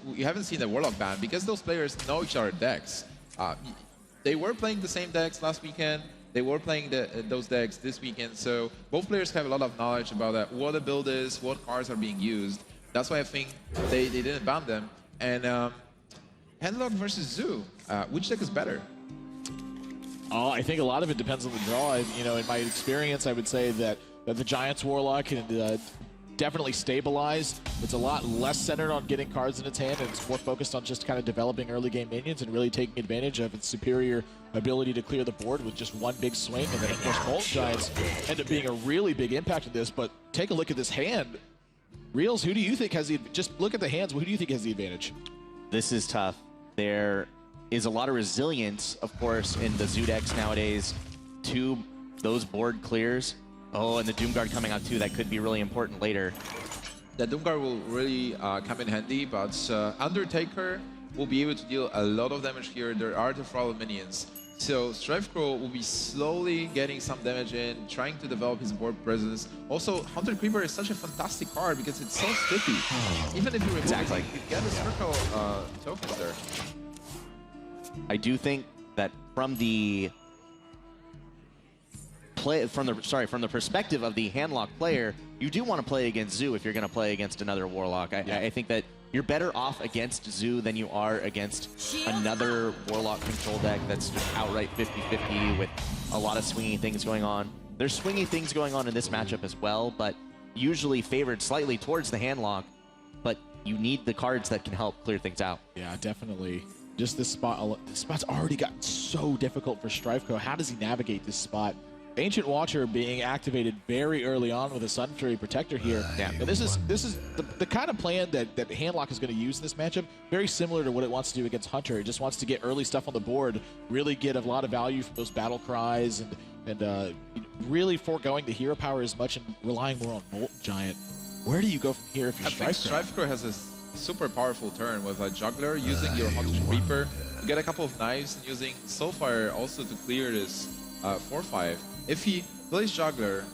you haven't seen the Warlock ban because those players know each other's decks. They were playing the same decks last weekend. They were playing those decks this weekend. So both players have a lot of knowledge about what the build is, what cards are being used. That's why I think they didn't ban them. And Handlock versus Zoo, which deck is better? I think a lot of it depends on the draw. You know, in my experience, I would say that the Giants Warlock can definitely stabilize. It's a lot less centered on getting cards in its hand, and it's more focused on just kind of developing early game minions and really taking advantage of its superior ability to clear the board with just one big swing. And then, of course, both Giants end up being a really big impact in this. But take a look at this hand. Reels, who do you think has the... Just look at the hands. Who do you think has the advantage? This is tough. There is a lot of resilience, of course, in the Zoo decks nowadays to those board clears. Oh, and the Doomguard coming out too. That could be really important later. The Doomguard will really come in handy, but Undertaker will be able to deal a lot of damage here. There are the Thrall minions. So Strifecro will be slowly getting some damage in, trying to develop his board presence. Also, Hunter Creeper is such a fantastic card because it's so sticky. Even if you remove it, you get the circle tokens there. I do think that from the from the perspective of the handlock player, you do want to play against Zoo if you're going to play against another Warlock. I think that you're better off against Zoo than you are against another Warlock control deck that's just outright 50-50 with a lot of swingy things going on. There's swingy things going on in this matchup as well, but usually favored slightly towards the handlock, but you need the cards that can help clear things out. Yeah, definitely. Just this spot's already gotten so difficult for Strifecro. How does he navigate this spot? Ancient Watcher being activated very early on with a Sun Fury Protector here. Yeah. And this is the kind of plan that Handlock is going to use in this matchup. Very similar to what it wants to do against Hunter. It just wants to get early stuff on the board, really get a lot of value from those battle cries, and really foregoing the hero power as much and relying more on Molten Giant. Where do you go from here if you're Strifecro? Strifecro has a super powerful turn with a Juggler using your Hunter Creeper to get a couple of knives and using Soulfire also to clear this 4-5. If he plays Juggler,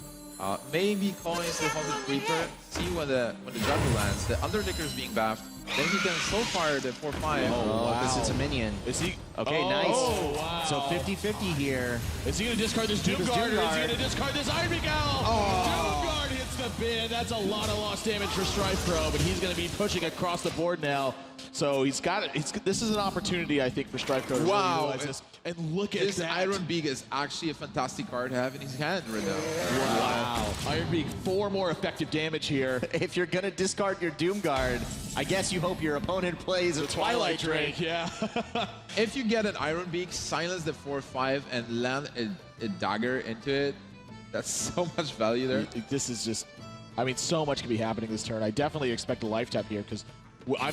maybe coins the Hunter Creeper, see when the Juggler lands, the Undertaker is being buffed, then he can Soulfire the 4-5. Oh, wow. Because it's a minion. Is he? Okay, nice. Oh, wow. So 50-50 here. Is he going to discard this Doomguard, or is he going to discard this Iron Beak Owl? Doomguard hits the bin. That's a lot of lost damage for Strifecro, but he's going to be pushing across the board now. So he's got it. This is an opportunity, I think, for Strifecro to really realize this. And look at this that. Iron Beak is actually a fantastic card to have in his hand right now. Wow. Iron Beak, 4 more effective damage here. If you're going to discard your Doomguard, I guess you hope your opponent plays a Twilight Drake. Yeah. If you get an Iron Beak, silence the 4-5, and land a dagger into it, that's so much value there. This is just, I mean, so much can be happening this turn. I definitely expect a life tap here because I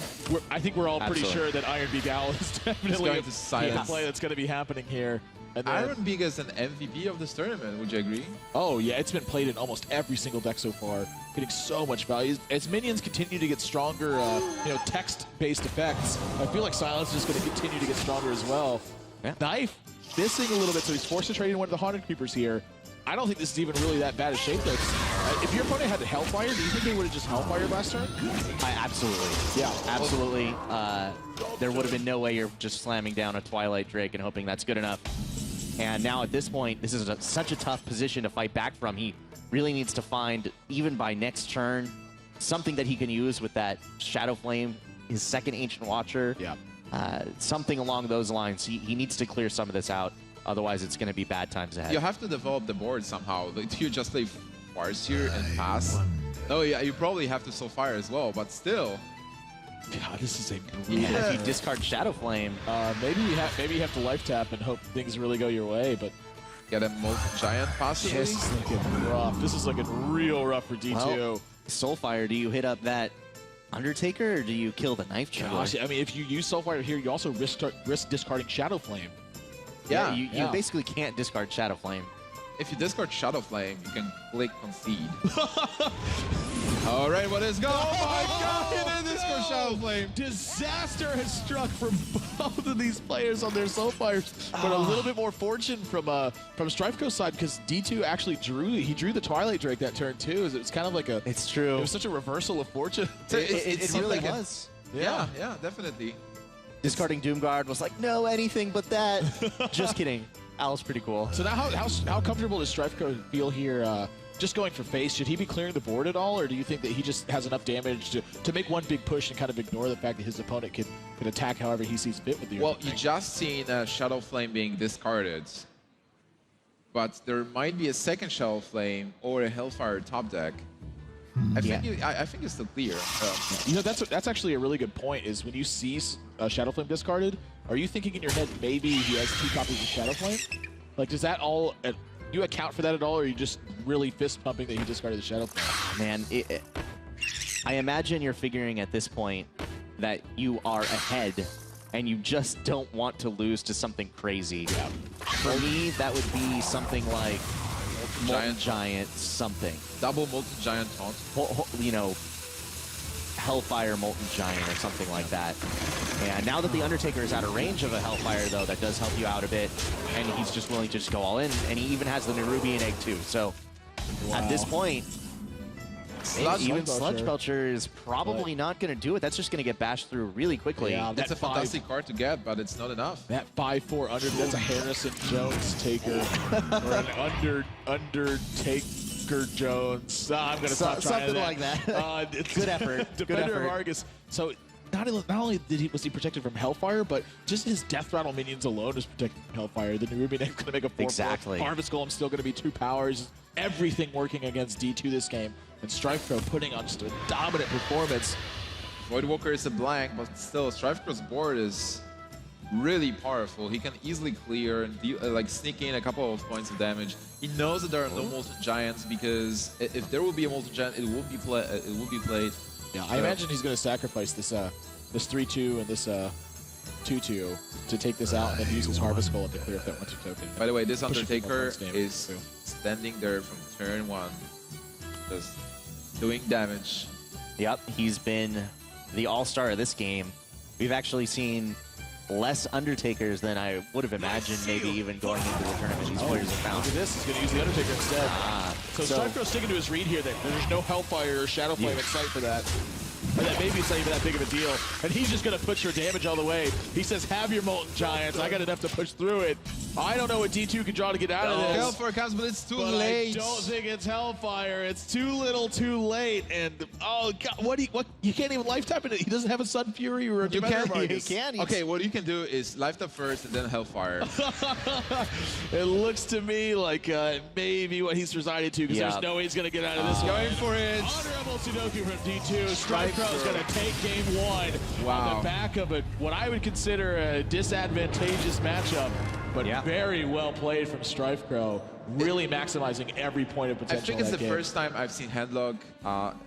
think we're all pretty sure that Iron Beak Owl is definitely going to silence. a play that's going to be happening here. And then, Iron Beak is an MVP of this tournament, would you agree? Oh yeah, it's been played in almost every single deck so far, getting so much value. As minions continue to get stronger, text-based effects, I feel like Silence is just going to continue to get stronger as well. Yeah. Knife missing a little bit, so he's forced to trade in one of the Haunted Creepers here. I don't think this is even really that bad a shape though. If your opponent had Hellfire, do you think they would have just Hellfired last turn? Absolutely. Yeah. Absolutely. There would have been no way you're just slamming down a Twilight Drake and hoping that's good enough. And now at this point, this is such a tough position to fight back from. He really needs to find, even by next turn, something that he can use with that Shadow Flame, his second Ancient Watcher. Yeah. Something along those lines. He needs to clear some of this out. Otherwise, it's going to be bad times ahead. You have to develop the board somehow. Like, do you just play Farseer and pass? No, yeah, you probably have to Soulfire as well, but still. God, this is a if you discard Shadow Flame. maybe you have to life tap and hope things really go your way, but Get a Molten Giant possibly? this is looking rough. This is looking real rough for DTwo. Well, Soulfire, do you hit up that Undertaker or do you kill the Knife Juggler? Gosh, I mean, if you use Soulfire here, you also risk discarding Shadow Flame. Yeah, you basically can't discard Shadow Flame. If you discard Shadow Flame, you can click Concede. All right, what is going on? Oh my God, he didn't discard Shadow Flame. Disaster has struck from both of these players on their Soulfires, but a little bit more fortune from Strifecro's side because D2 actually drew the Twilight Drake that turn too. It was kind of like It's true. It was such a reversal of fortune. It really was. Yeah, definitely. Discarding Doomguard was like, no, anything but that. Just kidding. Al's pretty cool. So now, how comfortable does Strifecro feel here? Just going for face, should he be clearing the board at all, or do you think that he just has enough damage to make one big push and kind of ignore the fact that his opponent can attack however he sees fit with the Well, you just seen Shadow Flame being discarded, but there might be a second Shadow Flame or a Hellfire top deck. I think it's still clear. You know, that's actually a really good point, is when you see Shadow Flame discarded, are you thinking in your head maybe he has 2 copies of Shadow Flame? Like, does that all... you account for that at all, or are you just really fist pumping that he discarded the Shadow Flame? Man, I imagine you're figuring at this point that you are ahead and you just don't want to lose to something crazy. Yeah. For me, that would be something like Molten Giant something. Double Molten Giant taunt. You know, Hellfire Molten Giant or something like that. And now that the Undertaker is out of range of a Hellfire, though, that does help you out a bit. And he's just willing to just go all in. And he even has the Nerubian Egg, too. So at this point, even Sludge Belcher is probably not going to do it. That's just going to get bashed through really quickly. Yeah, that's a fantastic card to get, but it's not enough. That 5/4 under, that's a Harrison Jones taker. Or an Undertaker Jones. I'm going to stop trying something like that. Good effort. Defender of Argus. So not only was he protected from Hellfire, but just his Death Rattle minions alone is protected from Hellfire. The Nerubian Egg going to make a 4/4. Exactly. Harvest Golem's still going to be 2 powers. Everything working against D2 this game. And Strifecro putting on just a dominant performance. Voidwalker is a blank, but still, Strifecro's board is really powerful. He can easily clear and like sneak in a couple of points of damage. He knows that there are no Molten Giants, because if there will be a Molten Giant, it will be played. Yeah, I imagine he's going to sacrifice this 3/2 and this 2/2 to take this out and then use his Harvest Golem to clear up that 1/2 token. By the way, this Undertaker is standing there from turn 1, just doing damage. Yep, he's been the all-star of this game. We've actually seen less Undertakers than I would have imagined, maybe even going into the tournament. These players have found. Look at this, he's going to use the Undertaker instead. So Strifecro's sticking to his read here that there's no Hellfire or Shadow Flame in sight for that. Or that maybe it's not even that big of a deal. And he's just going to push your damage all the way. He says, have your Molten Giants. I got enough to push through it. I don't know what D2 can draw to get out of this. Hellfire comes, but it's too late. I don't think it's Hellfire. It's too little, too late. And oh god, what? You can't even lifetime it. He doesn't have a Sun Fury or a Defender of Argus. You can. Okay, what you can do is lifetime first and then Hellfire. It looks to me like maybe what he's resided to, because there's no way he's going to get out of this. Going for it. Honorable Sudoku from D2. Strifecro is going to take game 1 on the back of what I would consider a disadvantageous matchup. But very well played from Strifecro, really maximizing every point of potential. I think it's the first time I've seen Handlock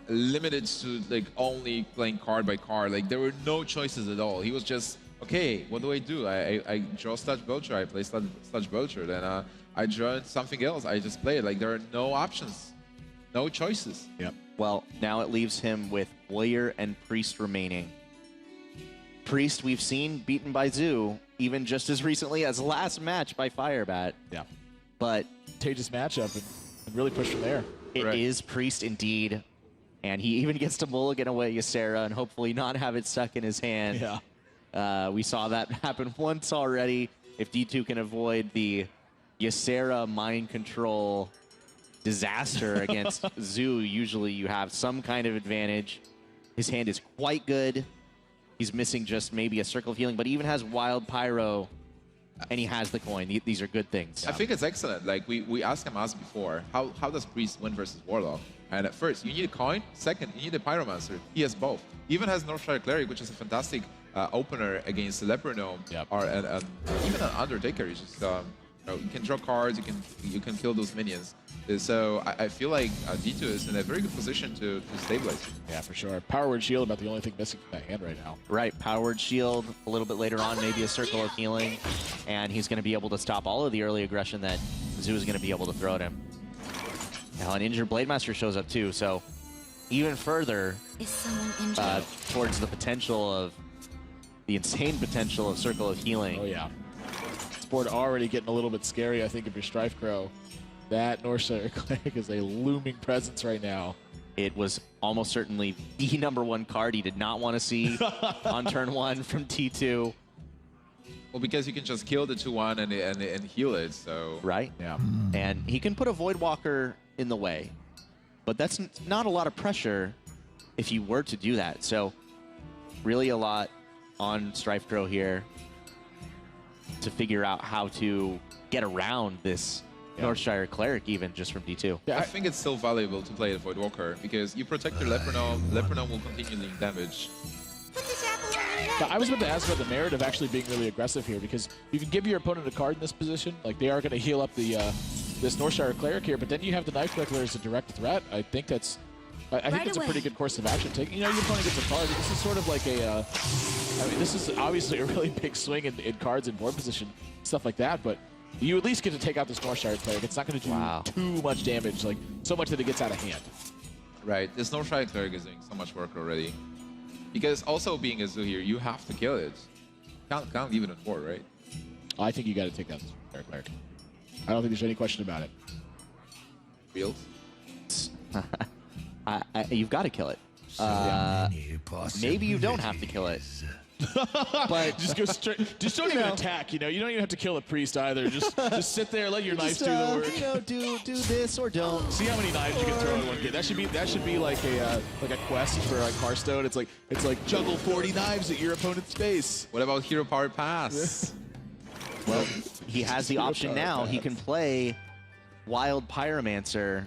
limited to like only playing card by card. Like there were no choices at all. He was just, okay, what do? I draw Sludge Belcher, I play Sludge Belcher, then I draw something else, I just play it. Like there are no options, no choices. Yep. Well, now it leaves him with Warrior and Priest remaining. Priest we've seen beaten by Zoo, even just as recently as last match by Firebat. Yeah. But contagious matchup and really push from there. It is Priest indeed. And he even gets to mulligan away Ysera and hopefully not have it stuck in his hand. Yeah. We saw that happen once already. If D2 can avoid the Ysera mind control disaster against Zoo, usually you have some kind of advantage. His hand is quite good. He's missing just maybe a Circle of Healing, but he even has Wild Pyro, and he has the coin. These are good things. I think it's excellent. Like we asked him before, how does Priest win versus Warlock? And at first, you need a coin. Second, you need a Pyromancer. He has both. He even has Northshire Cleric, which is a fantastic opener against the Leper Gnome, or even an Undertaker. You just you can draw cards. You can kill those minions. So I feel like D2 is in a very good position to stabilize. Yeah, for sure. Power Word Shield about the only thing missing from that hand right now. Right, Power Word Shield. A little bit later on, maybe a Circle of Healing, and he's going to be able to stop all of the early aggression that Zoo is going to be able to throw at him. Now an injured Blademaster shows up too, so even further towards the potential of the insane potential of Circle of Healing. Oh yeah. This board already getting a little bit scary, I think, if you're Strifecro. That Northshire Cleric is a looming presence right now. It was almost certainly the #1 card he did not want to see on turn 1 from T2. Well, because you can just kill the 2-1 and heal it, so... Right? Yeah. And he can put a Voidwalker in the way, but that's not a lot of pressure if you were to do that. So really a lot on Strifecro here to figure out how to get around this Northshire Cleric even just from D2. Yeah, I think it's still valuable to play the Voidwalker because you protect your Lepernom. Lepernom will continue doing damage. I was about to ask about the merit of actually being really aggressive here, because you can give your opponent a card in this position. Like, they are going to heal up the this Northshire Cleric here, but then you have the Knife Collector as a direct threat. I think that's I think it's a pretty good course of action. You know, your opponent gets a card. This is sort of like a I mean, this is obviously a really big swing in cards and board position, stuff like that, but you at least get to take out this Northshire Cleric. It's not going to do too much damage, like so much that it gets out of hand. Right, this Northshire Cleric is doing so much work already. Because also being a Zoo here, you have to kill it. Can't leave it on board, right? I think you got to take out this Northshire Cleric. I don't think there's any question about it. Wheels? You've got to kill it. Maybe you don't have to kill it. But just go straight. Just don't even attack. You know, you don't even have to kill a priest either. Just sit there, let your knives do the work. You know, do this or don't. See how many knives you can throw in one game. That should be like a quest for like Hearthstone. It's like juggle 40 knives at your opponent's face. What about Hero Power Pass? Well, he has the option now. He can play Wild Pyromancer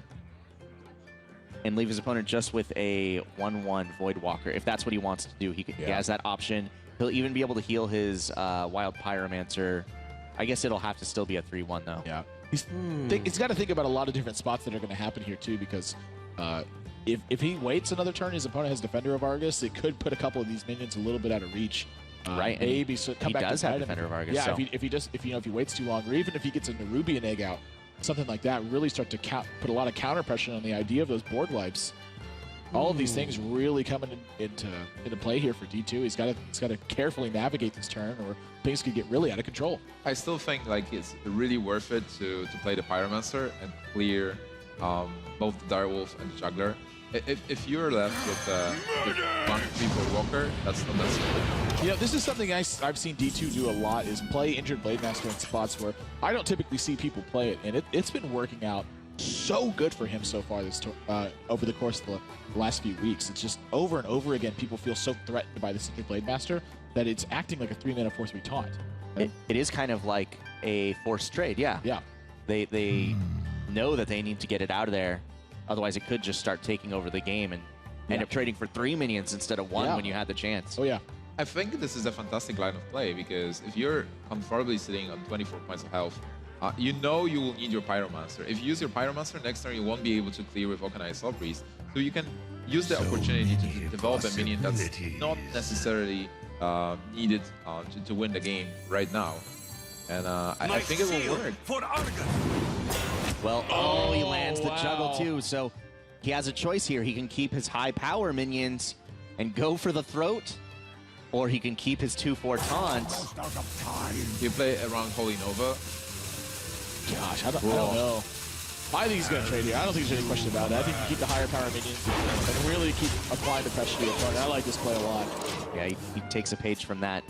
and leave his opponent just with a 1/1 Voidwalker. If that's what he wants to do, he has that option. He'll even be able to heal his Wild Pyromancer. I guess it'll have to still be a 3/1 though. Yeah, he's got to think about a lot of different spots that are going to happen here too, because if he waits another turn, his opponent has Defender of Argus. It could put a couple of these minions a little bit out of reach. Right, maybe so come he back does to have Defender of Argus. Yeah, so. if he waits too long, or even if he gets a Nerubian egg out, something like that, really start to put a lot of counter pressure on the idea of those board wipes. All of these things really coming into play here for D2. He's got to carefully navigate this turn, or things could get really out of control. I still think like it's really worth it to play the Pyromancer and clear both the Direwolf and the Juggler. If you're left with one people Walker, that's not necessary. You know, this is something I've seen D2 do a lot, is play Injured Blademaster in spots where I don't typically see people play it, and it's been working out so good for him so far this over the course of the last few weeks. It's just over and over again, people feel so threatened by this Injured Blademaster that it's acting like a 3-mana 4/3 taunt. It is kind of like a forced trade, yeah. Yeah. They know that they need to get it out of there. Otherwise, it could just start taking over the game and end up trading for 3 minions instead of 1 when you had the chance. Oh, yeah. I think this is a fantastic line of play because if you're comfortably sitting on 24 points of health, you know you will need your Pyromancer. If you use your Pyromancer next turn, you won't be able to clear with Vulcanized Soul Priest. So you can use the opportunity to develop a minion that's not necessarily needed to win the game right now. And I think it will work. Well, he lands the juggle too, so he has a choice here. He can keep his high power minions and go for the throat, or he can keep his 2/4 taunts. You play around Holy Nova. Gosh, I don't know. I think he's going to trade here. I don't think there's any question about it. I think you keep the higher power minions and really keep applying the pressure to your opponent. I like this play a lot. Yeah, he takes a page from that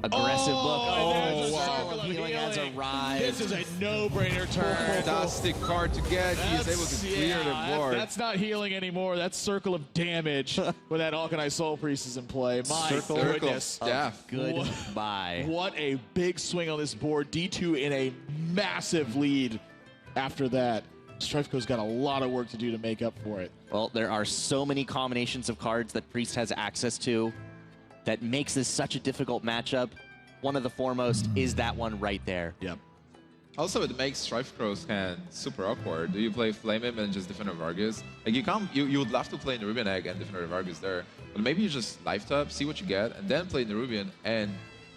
aggressive look. Oh, wow. Healing has arrived. This is a no-brainer turn. Fantastic card to get. He is able to clear the board. That's not healing anymore. That's Circle of Damage when that Vulcanized Soul Priest is in play. My goodness. Death. Goodbye. What a big swing on this board. D2 in a massive lead after that. Strifecro's got a lot of work to do to make up for it. Well, there are so many combinations of cards that Priest has access to that makes this such a difficult matchup. One of the foremost is that one right there. Yep. Also, it makes Strifecro's hand super awkward. Do you play Flame him and just Defender of Argus? Like you would love to play Nerubian Egg and Defender of Argus there, but maybe you just life tap, see what you get, and then play Nerubian and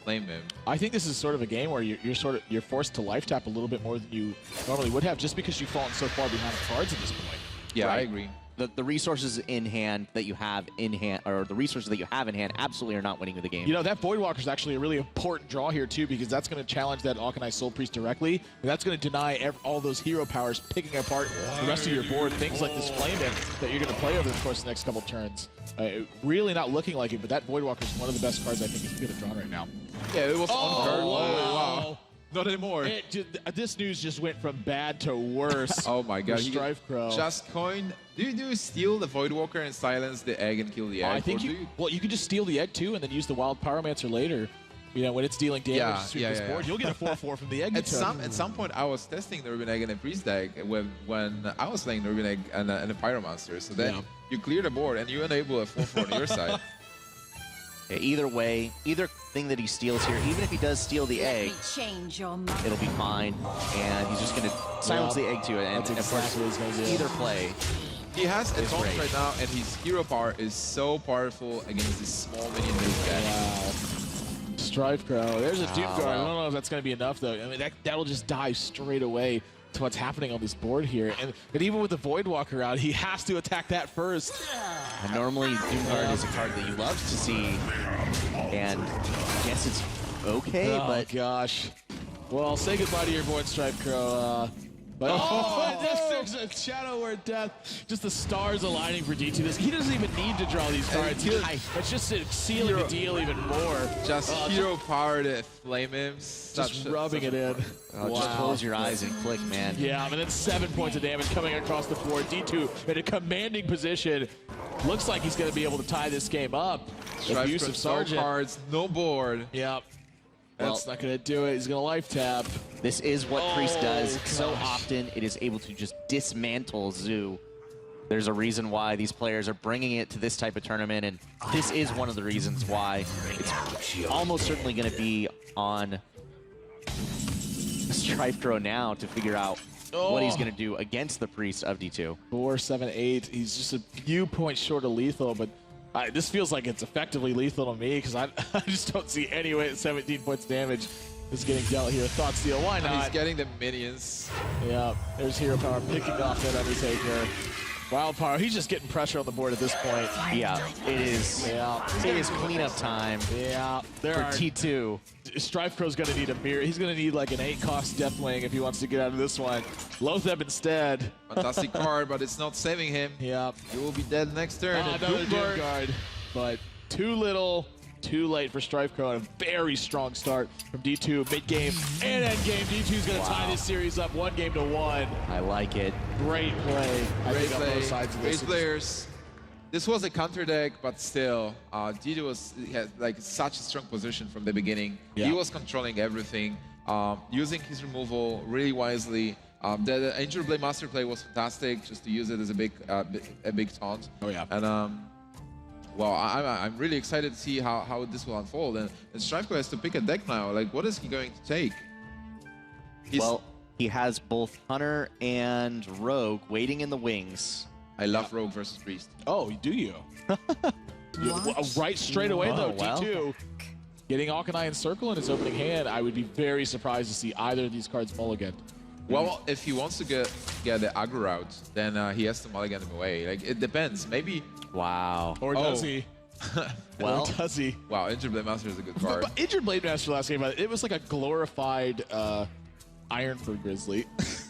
Flame him. I think this is sort of a game where you're forced to life tap a little bit more than you normally would have, just because you've fallen so far behind the cards at this point. Yeah, right? I agree. the resources in hand that you have in hand, or the resources that you have in hand, absolutely are not winning you the game. You know, that Voidwalker is actually a really important draw here, too, because that's going to challenge that Auchenai Soul Priest directly, and that's going to deny all those hero powers picking apart the rest of your board. Things like this Flame Imp that you're going to play over the course of the next couple turns. Really not looking like it, but that Voidwalker is one of the best cards I think you can get a draw right now. Yeah, it was on card. Wow. Not anymore. This news just went from bad to worse. Oh my god. Strifecro. Just coin. Do you steal the Voidwalker and silence the egg and kill the egg? I think well, you could just steal the egg too and then use the Wild Pyromancer later. You know, when it's dealing damage to this board, you'll get a 4/4 from the egg. At some point, I was testing the Ruben Egg and the Priest deck when I was playing the Ruben Egg and the Pyromancer. So then you clear the board and you enable a 4/4 on your side. Yeah, either way, either thing that he steals here, even if he does steal the egg, it'll be fine, and he's just going to silence the egg to it, and that's exactly what he's going to do. Either play. He has a taunt right now, and his hero power is so powerful against this small minion base guy. Wow. Strifecro. There's a Doom Guard. I don't know if that's going to be enough, though. I mean, that'll just dive straight away to what's happening on this board here. And even with the Voidwalker out, he has to attack that first. And normally, Doom Guard is a card that you love to see, and I guess it's okay, but... gosh. Well, say goodbye to your board, Strifecro. This is a Shadow Word Death. Just the stars aligning for DTwo. He doesn't even need to draw these cards. It's just sealing the deal even more. Just hero power to Flame Imps. Just rubbing it in. Just close your eyes and click, man. Yeah, and then 7 points of damage coming across the board. DTwo in a commanding position. Looks like he's going to be able to tie this game up. Abusive Sergeant. No cards, no board. Yep. That's not going to do it. He's going to life tap. This is what Priest does so often. It is able to just dismantle Zoo. There's a reason why these players are bringing it to this type of tournament, and this is one of the reasons why it's almost certainly going to be on Strifecro now to figure out what he's going to do against the Priest of D2. 4, 7, 8. He's just a few points short of lethal, but this feels like it's effectively lethal to me because I just don't see any way that 17 points damage is getting dealt here. Thought steal, why not? He's getting the minions. Yeah, there's hero power picking off that Undertaker. Wild power, he's just getting pressure on the board at this point. Yeah, it is. Yeah, it is cleanup time. Yeah, for T2. Strifecro's going to need a mirror. He's going to need like an 8-cost Deathwing if he wants to get out of this one. Loatheb instead. Fantastic card, but it's not saving him. Yeah. He will be dead next turn. Another Doom Guard, but too little, too late for Strifecro, and a very strong start from D2 mid-game and end-game. D2's going to tie this series up 1-1. I like it. Great play. Great play. On both sides of this. Great players. This was a counter deck, but still, D2 had like such a strong position from the beginning. Yeah. He was controlling everything, using his removal really wisely. The Angel Blade Master play was fantastic, just to use it as a big taunt. Oh yeah. And well, I'm really excited to see how this will unfold. And Strifecro has to pick a deck now. Like, what is he going to take? Well, he has both Hunter and Rogue waiting in the wings. I love Rogue versus Priest. Oh, do you? Right straight away, though, well. D2. Getting Auchenai in Circle in his opening hand, I would be very surprised to see either of these cards mulligan. Well, if he wants to get the aggro route, then he has to mulligan him away. Like, it depends. Maybe... Wow. Or does he? Well, or does he? Wow, Injured Blade Master is a good card. But Injured Blade Master last game, it was like a glorified Ironford Grizzly.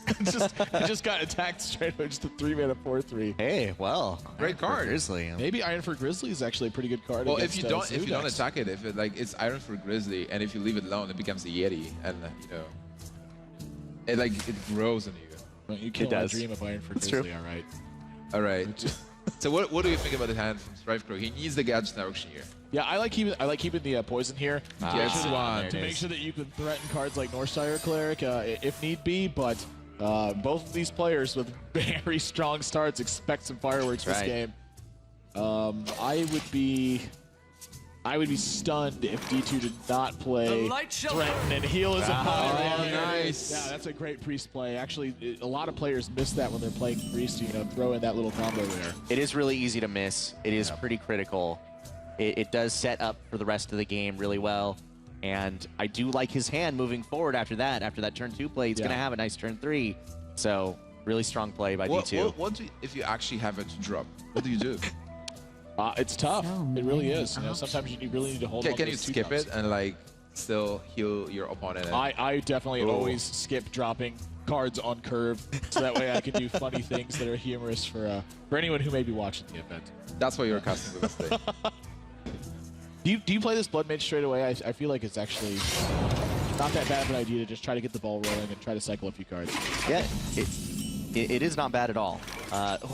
it just got attacked straight away, just a 3-mana 4/3. Hey, well, great card. Grizzly. Maybe Ironford Grizzly is actually a pretty good card. Well, against, if you don't attack it, if it like it's Ironford Grizzly, and if you leave it alone, it becomes a Yeti, and you know, it grows on you. Well, you kill my dream of Ironford Grizzly. All right. All right. So what do you think about the hand from Strifecro? He needs the Gadget Auctioneer. Yeah, I like keeping the poison here to make sure that you can threaten cards like Northsire Cleric if need be. But both of these players with very strong starts expect some fireworks this game. I would be stunned if D2 did not play Threaten and heal his opponent. Oh, nice. Yeah, that's a great Priest play. Actually, a lot of players miss that when they're playing Priest. You know, throw in that little combo there. It is really easy to miss. It is pretty critical. It does set up for the rest of the game really well. And I do like his hand moving forward after that. After that turn 2 play, he's going to have a nice turn 3. So Really strong play by D2. What do if you actually have it to drop? What do you do? It's tough. It really is. You know, sometimes you really need to hold on. Can you skip it and like still heal your opponent? I definitely always skip dropping cards on curve, so that way I can do funny things that are humorous for anyone who may be watching the event. That's why you're casting with us today. Do you play this Blood Mage straight away? I feel like it's actually not that bad of an idea to just try to get the ball rolling and try to cycle a few cards. Yeah, it is not bad at all.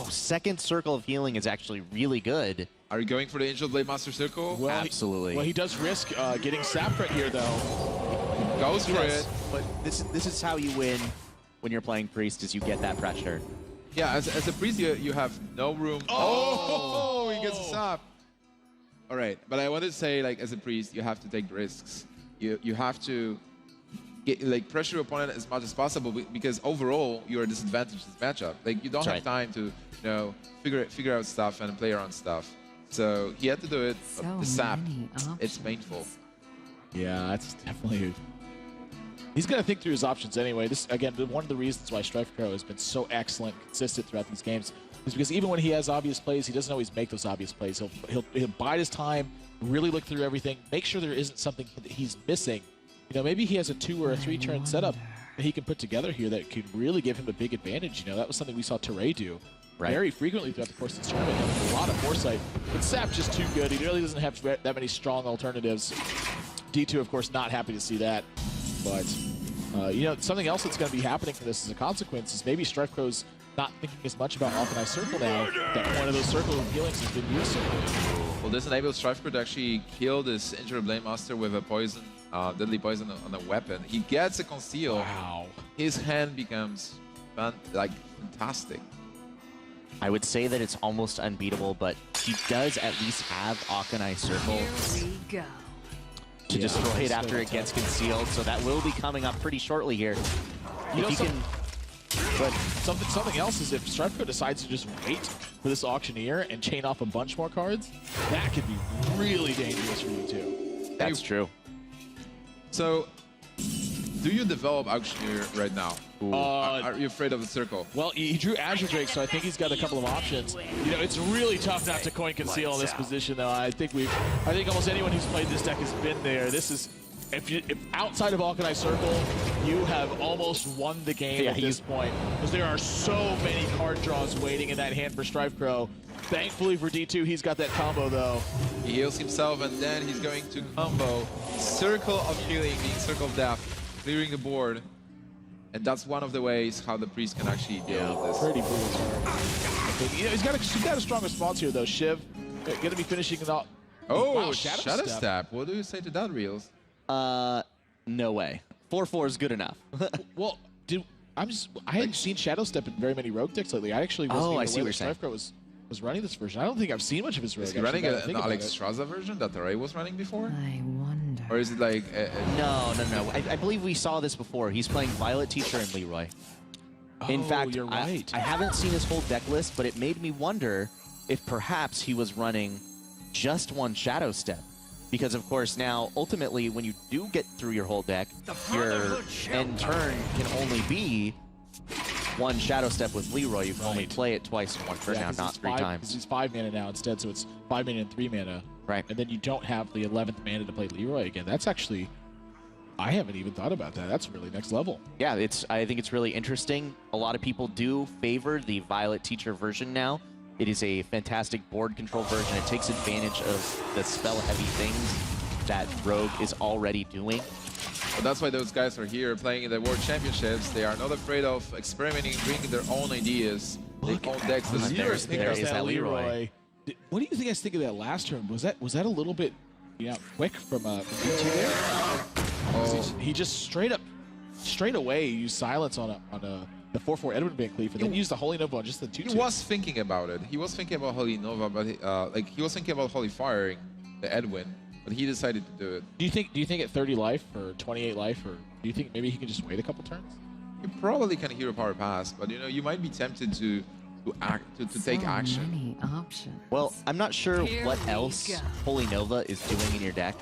Second circle of healing is actually really good. Are you going for the Angel Blade Master Circle? Well, absolutely. Well, he does risk getting sapped right here, though. Goes for it. But this is how you win when you're playing Priest, is you get that pressure. Yeah, as a Priest, you have no room. Oh, he gets a sap. All right, but I wanted to say, like, as a Priest, you have to take risks. You have to get, like, pressure your opponent as much as possible, because overall you're disadvantaged in this matchup. Like, you don't have time to, you know, figure out stuff and play around stuff. So he had to do it. The sap, it's painful. Yeah, that's definitely. He's gonna think through his options anyway. This again, one of the reasons why Strifecro has been so excellent, consistent throughout these games, is because even when he has obvious plays, he doesn't always make those obvious plays. He'll bide his time, really look through everything, make sure there isn't something that he's missing. You know, maybe he has a 2 or a 3 turn setup that he can put together here that could really give him a big advantage. You know, that was something we saw Teray do very frequently throughout the course of this tournament. A lot of foresight, but Sap's just too good. He really doesn't have that many strong alternatives. D2, of course, not happy to see that, but you know, something else that's going to be happening for this as a consequence is maybe Strifecro's not thinking as much about Organized Circle now that one of those circle of healings has been used. Well, this enables Strifecro to actually kill this Injured Blade Master with a poison, deadly poison on a weapon. He gets a conceal. Wow. His hand becomes fantastic. I would say that it's almost unbeatable, but he does at least have Akanai Circle to destroy it after it gets concealed, so that will be coming up pretty shortly here. You know, but something else is if Strifecro decides to just wait for this Auctioneer and chain off a bunch more cards, that could be really dangerous for you too. That's true. So, do you develop Auctioneer right now? Are you afraid of the circle? Well, he drew Azure Drake, so I think he's got a couple of options. You know, it's really tough not to coin conceal in this position, though. I think almost anyone who's played this deck has been there. This is, if outside of Akanai Circle, you have almost won the game at this point, because there are so many card draws waiting in that hand for Strifecro. Thankfully for D2, he's got that combo, though. He heals himself, and then he's going to combo Circle of Healing, being Circle of Death, clearing the board. And that's one of the ways how the Priest can actually deal with this. Pretty brutal. You know, he's got a strong response here, though. Shiv going to be finishing it off. Oh, wow, Shadow Step. What do you say to that, Reels? No way. 4/4 is good enough. Well, I hadn't seen Shadow Step in very many rogue decks lately. I actually wasn't even aware that Strifecro was running this version. I don't think I've seen much of his rogue. Is he running an Alex Straza version that Teray was running before? I wonder. Or is it like... No. I believe we saw this before. He's playing Violet Teacher and Leroy. In fact, you're right. I haven't seen his whole deck list, but it made me wonder if perhaps he was running just one Shadow Step. Because, of course, now, ultimately, when you do get through your whole deck, your end turn can only be one Shadow Step with Leroy. You can only play it twice in one turn now, not 3 times. Because he's 5 mana now instead, so it's 5 mana and 3 mana. Right. And then you don't have the 11th mana to play Leroy again. That's actually... I haven't even thought about that. That's really next level. Yeah, I think it's really interesting. A lot of people do favor the Violet Teacher version now. It is a fantastic board control version. It takes advantage of the spell-heavy things that Rogue is already doing. Well, that's why those guys are here playing in the World Championships. They are not afraid of experimenting, bringing their own ideas, their own decks. There's that Leroy. What do you think I think of that last turn? Was that a little bit quick from D2 there? Oh. He just straight away used silence on the 4/4 Edwin Van Cleef, and then used the Holy Nova on just the 2/2. He was thinking about it. He was thinking about Holy Nova, but he was thinking about Holy Firing the Edwin, but he decided to do it. Do you think at 30 life or 28 life, or do you think maybe he can just wait a couple turns? You probably can Hero Power Pass, but you might be tempted to take action. Well, I'm not sure what else Holy Nova is doing in your deck.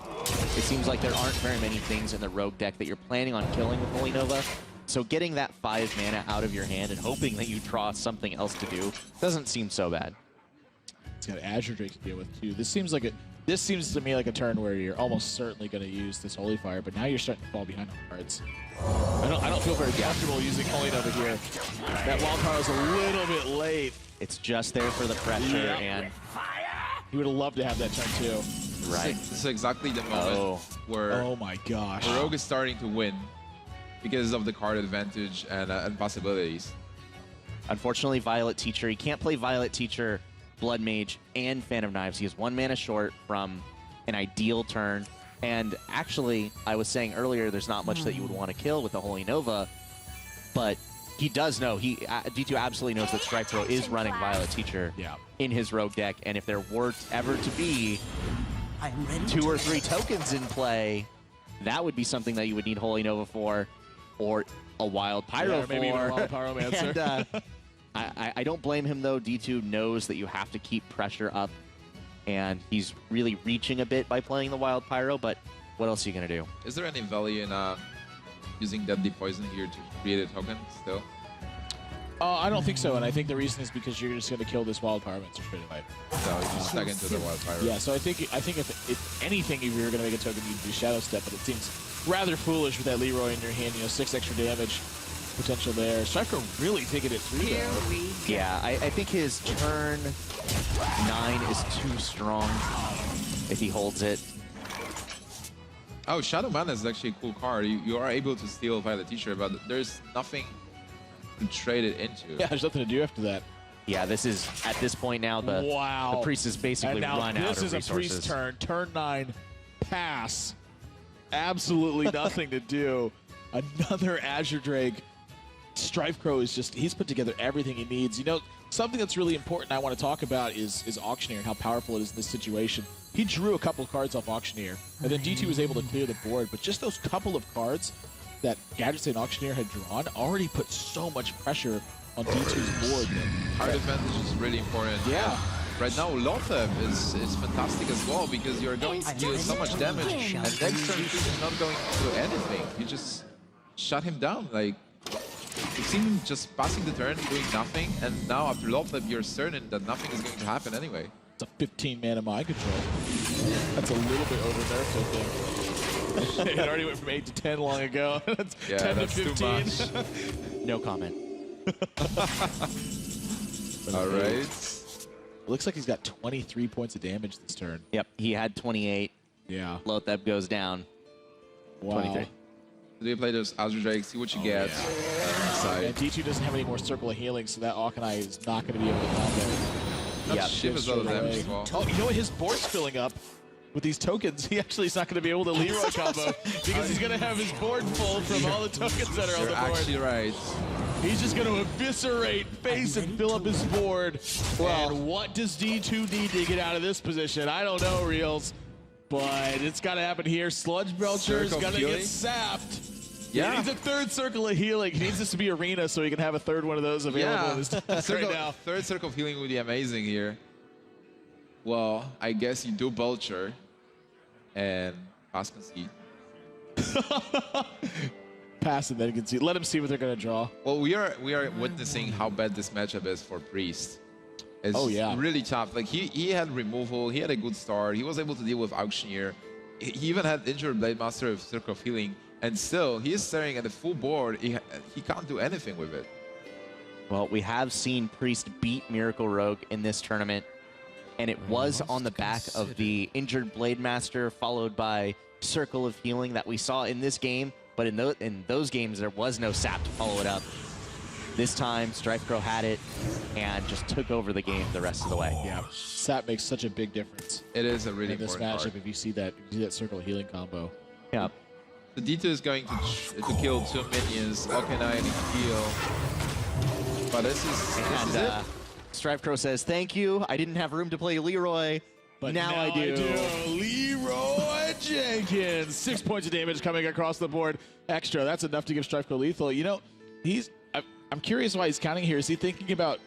It seems like there aren't very many things in the Rogue deck that you're planning on killing with Holy Nova. So getting that 5 mana out of your hand and hoping that you draw something else to do doesn't seem so bad. It's got Azure Drake to deal with too. This seems to me like a turn where you're almost certainly going to use this Holy Fire, but now you're starting to fall behind on cards. I don't feel very comfortable using Holy Nova here. That Wild Power is a little bit late. It's just there for the pressure, and he would have loved to have that turn too. Right. This is exactly the moment where Oh my gosh. Rogue is starting to win because of the card advantage and possibilities. Unfortunately, Violet Teacher, he can't play Violet Teacher, Blood Mage, and Fan of Knives. He is 1 mana short from an ideal turn. And actually, I was saying earlier, there's not much that you would want to kill with the Holy Nova, but he does know, DTwo absolutely knows that Strifecro is running Violet Teacher in his Rogue deck, and if there were ever to be 2 or 3 tokens in play, that would be something that you would need Holy Nova for, or a Wild Pyro for. Maybe even a Wild Pyromancer. And, I don't blame him, though. D2 knows that you have to keep pressure up, and he's really reaching a bit by playing the Wild Pyro, but what else are you going to do? Is there any value in using Deadly Poison here to create a token still? I don't think so, and I think the reason is because you're just going to kill this Wild Pyromancer straight away. So you just stuck into the Wild Pyro. Yeah, so I think if anything, if you're going to make a token, you'd do Shadow Step, but it seems rather foolish with that Leroy in your hand. 6 extra damage potential there. Strifecro really thinking it through though. Yeah, I think his turn 9 is too strong if he holds it. Oh, Shadow Mana is actually a cool card. You are able to steal Violet Teacher, but there's nothing to trade it into. Yeah, there's nothing to do after that. Yeah, this is, at this point now, the priest is basically run out of resources. This is a priest turn. Turn 9, pass. Absolutely nothing to do. Another Azure Drake. Strifecro is just, he's put together everything he needs. Something that's really important I want to talk about is Auctioneer and how powerful it is in this situation. He drew a couple of cards off Auctioneer, and then D2 was able to clear the board, but just those couple of cards that Gadget and Auctioneer had drawn already put so much pressure on D2's board. Card advantage is really important. Yeah. Right now, Lotheb is fantastic as well because you're going to deal so much damage, and next turn is not going to do anything. You just shut him down. Like, you've seen him just passing the turn, doing nothing, and now after Lotheb, you're certain that nothing is going to happen anyway. It's a 15 mana mind control. That's a little bit over nerfed, I think. It already went from 8 to 10 long ago. That's 10 that's to 15. too much. No comment. All right. It looks like he's got 23 points of damage this turn. Yep, he had 28. Yeah. Lotheb goes down. Wow. 23. So you play those Azure Drake, see what you get. And D2 doesn't have any more Circle of Healing, so that Auchenai is not going to be able to combat. Yeah, Shiv as well as damage as well. Oh, you know what? His board's filling up with these tokens. He actually is not going to be able to Leroy combo because he's going to have his board full from all the tokens that are on the board. You're actually right. He's just going to eviscerate face and fill up his board. And what does D2 need to get out of this position? I don't know, Reels, but it's got to happen here. Sludge Belcher's going to get sapped. Yeah. He needs a 3rd Circle of Healing. He needs this to be Arena so he can have a 3rd one of those available in his deck right now. 3rd Circle of Healing would be amazing here. Well, I guess you do Belcher and pass concede. Pass and then concede. Let him see what they're going to draw. Well, we are witnessing how bad this matchup is for Priest. It's really tough. Like he had removal, he had a good start, he was able to deal with Auctioneer. He even had injured Blade Master of Circle of Healing, and still he is staring at the full board. He can't do anything with it. Well, we have seen Priest beat Miracle Rogue in this tournament, and it was on the back of the injured Blade Master followed by Circle of Healing that we saw in this game, but in those games there was no sap to follow it up. This time, Strifecro had it and just took over the game the rest of the way. Yeah, sap makes such a big difference. It is a really in this important matchup card. If you see that Circle of Healing combo. Yeah. The D2 is going to kill 2 minions, Auchenai and heal. But this is it. Strifecro says, thank you. I didn't have room to play Leroy, but now I do. Leroy Jenkins. 6 points of damage coming across the board. Extra. That's enough to give Strifecro lethal. I'm curious why he's counting here. Is he thinking about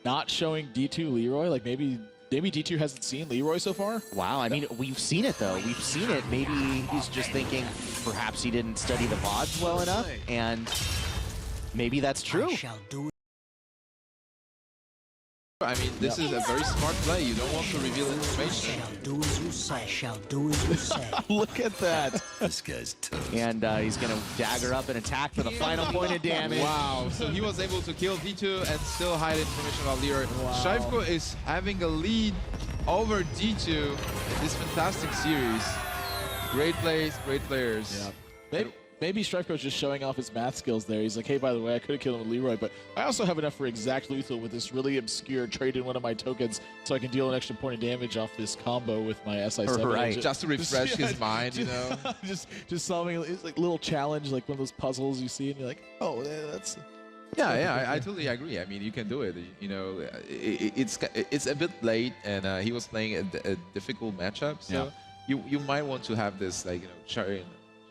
not showing D2 Leroy? Like maybe D2 hasn't seen Leroy so far? Wow, I mean, we've seen it, though. We've seen it. Maybe he's just thinking perhaps he didn't study the VODs well enough, and Maybe that's true. I mean, this is a very smart play. You don't want to reveal information. Shall do as you say. Look at that. This guy's tough. And he's going to dagger up and attack for the final point of damage. Wow, so he was able to kill DTwo and still hide information about Leroy. Wow. Strifecro is having a lead over DTwo in this fantastic series. Great plays, great players. Yeah. Maybe Strifecro's just showing off his math skills there. He's like, hey, by the way, I could have killed him with Leroy, but I also have enough for exact lethal with this really obscure trade in one of my tokens so I can deal an extra point of damage off this combo with my SI7. Right. Just to refresh his mind, you know? just solving, it's like a little challenge, like one of those puzzles you see, and you're like, oh, that's... Yeah, I totally agree. I mean, you can do it. You know, it's a bit late, and he was playing a difficult matchup, so you might want to have this, like, you know, cherry